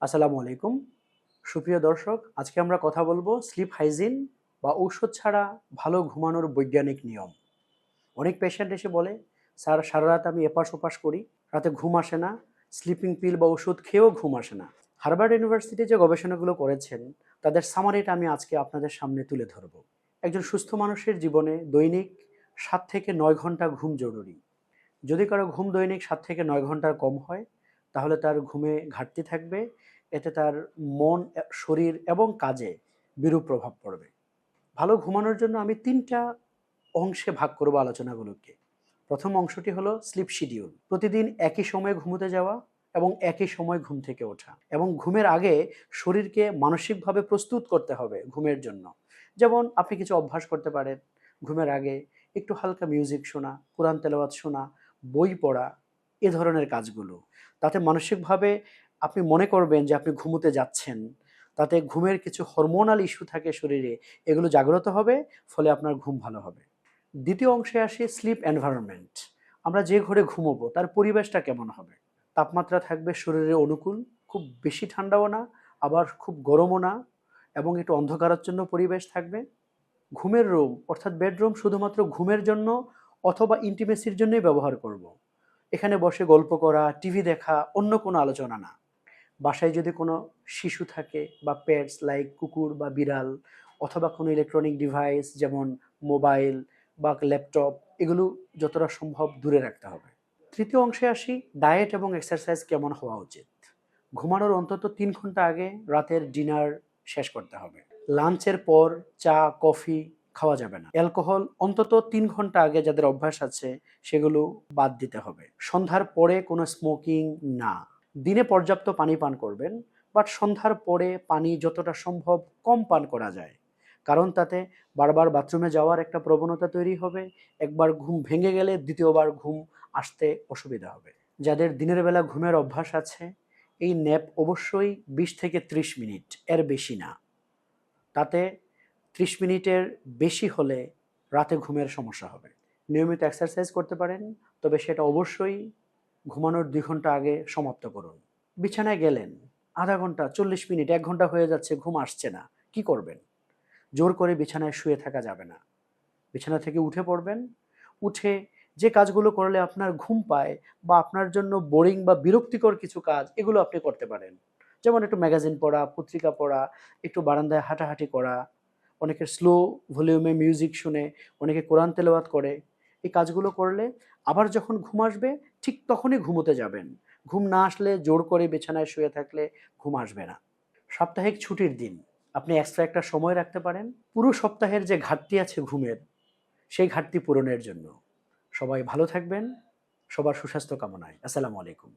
আসসালামু আলাইকুম। সুপ্রিয় দর্শক, আজকে আমরা কথা বলবো স্লিপ হাইজিন বা ঔষধ ছাড়া ভালো ঘুমানোর বৈজ্ঞানিক নিয়ম। অনেক পেশেন্ট এসে বলে, স্যার সারা রাত আমি এপাশ ওপাশ করি, রাতে ঘুম আসে না, স্লিপিং পিল বা ওষুধ খেয়েও ঘুম আসে না। হার্ভার্ড ইউনিভার্সিটি যে গবেষণাগুলো করেছেন তাদের সামারিটা আমি আজকে আপনাদের সামনে তুলে ধরব। একজন সুস্থ মানুষের জীবনে দৈনিক 7 থেকে 9 ঘন্টা ঘুম জরুরি। যদি কারো ঘুম দৈনিক 7 থেকে 9 ঘন্টার কম হয় তাহলে তার ঘুমে ঘাটতি থাকবে। এতে তার মন, শরীর এবং কাজে বিরূপ প্রভাব পড়বে। ভালো ঘুমানোর জন্য আমি 3টা অংশে ভাগ করব আলোচনাগুলোকে। প্রথম অংশটি হলো স্লিপ শিডিউল। প্রতিদিন একই সময়ে ঘুমোতে যাওয়া এবং একই সময় ঘুম থেকে ওঠা, এবং ঘুমের আগে শরীরকে মানসিকভাবে প্রস্তুত করতে হবে ঘুমের জন্য। যেমন আপনি কিছু অভ্যাস করতে পারেন। ঘুমের আগে একটু হালকা মিউজিক শোনা, কোরআন তেলাওয়াত শোনা, বই পড়া, এ ধরনের কাজগুলো। তাতে মানসিকভাবে আপনি মনে করবেন যে আপনি ঘুমোতে যাচ্ছেন। তাতে ঘুমের কিছু হরমোনাল ইস্যু থাকে শরীরে, এগুলো জাগ্রত হবে, ফলে আপনার ঘুম ভালো হবে। দ্বিতীয় অংশে আসি স্লিপ এনভায়রনমেন্ট। আমরা যে ঘরে ঘুমোবো তার পরিবেশটা কেমন হবে। তাপমাত্রা থাকবে শরীরের অনুকূল, খুব বেশি ঠান্ডাও না, আবার খুব গরমও না, এবং একটু অন্ধকারাচ্ছন্ন পরিবেশ থাকবে। ঘুমের রুম অর্থাৎ বেডরুম শুধুমাত্র ঘুমের জন্য অথবা ইন্টিমেসির জন্যই ব্যবহার করব। এখানে বসে গল্প করা, টিভি দেখা, অন্য কোনো আলোচনা না। বাসায় যদি কোনো শিশু থাকে বা পেটস লাইক কুকুর বা বিড়াল, অথবা কোনো ইলেকট্রনিক ডিভাইস যেমন মোবাইল বা ল্যাপটপ, এগুলো যতটা সম্ভব দূরে রাখতে হবে। তৃতীয় অংশে আসি, ডায়েট এবং এক্সারসাইজ কেমন হওয়া উচিত। ঘুমানোর অন্তত 3 ঘন্টা আগে রাতের ডিনার শেষ করতে হবে। লাঞ্চের পর চা, কফি খাওয়া যাবে না। অ্যালকোহল অন্তত 3 ঘন্টা আগে যাদের অভ্যাস আছে সেগুলো বাদ দিতে হবে। সন্ধ্যার পরে কোনো স্মোকিং না। দিনে পর্যাপ্ত পানি পান করবেন, বাট সন্ধ্যার পরে পানি যতটা সম্ভব কম পান করা যায়। কারণ তাতে বারবার বাথরুমে যাওয়ার একটা প্রবণতা তৈরি হবে। একবার ঘুম ভেঙে গেলে দ্বিতীয়বার ঘুম আসতে অসুবিধা হবে। যাদের দিনের বেলা ঘুমের অভ্যাস আছে, এই ন্যাপ অবশ্যই 20 থেকে 30 মিনিট, এর বেশি না। তাতে 30 মিনিটের বেশি হলে রাতে ঘুমের সমস্যা হবে। নিয়মিত এক্সারসাইজ করতে পারেন, তবে সেটা অবশ্যই ঘুমানোর 2 ঘন্টা আগে সমাপ্ত করুন। বিছানায় গেলেন, আধা ঘন্টা, 40 মিনিট, 1 ঘন্টা হয়ে যাচ্ছে, ঘুম আসছে না, কি করবেন? জোর করে বিছানায় শুয়ে থাকা যাবে না। বিছানা থেকে উঠে পড়বেন। উঠে যে কাজগুলো করলে আপনার ঘুম পায় বা আপনার জন্য বোরিং বা বিরক্তিকর কিছু কাজ, এগুলো আপনি করতে পারেন। যেমন একটু ম্যাগাজিন পড়া, পত্রিকা পড়া, একটু বারান্দায় হাঁটাহাঁটি করা, অনেকে স্লো ভলিউমে মিউজিক শুনে, অনেকে কোরআন তেলাওয়াত করে। এই কাজগুলো করলে আবার যখন ঘুম আসবে ঠিক তখনই ঘুমোতে যাবেন। ঘুম না আসলে জোর করে বিছানায় শুয়ে থাকলে ঘুম আসবে না। সাপ্তাহিক ছুটির দিন আপনি এক্সট্রা একটা সময় রাখতে পারেন পুরো সপ্তাহের যে ঘাটতি আছে ঘুমের, সেই ঘাটতি পূরণের জন্য। সবাই ভালো থাকবেন। সবার সুস্বাস্থ্য কামনায়। আসসালামু আলাইকুম।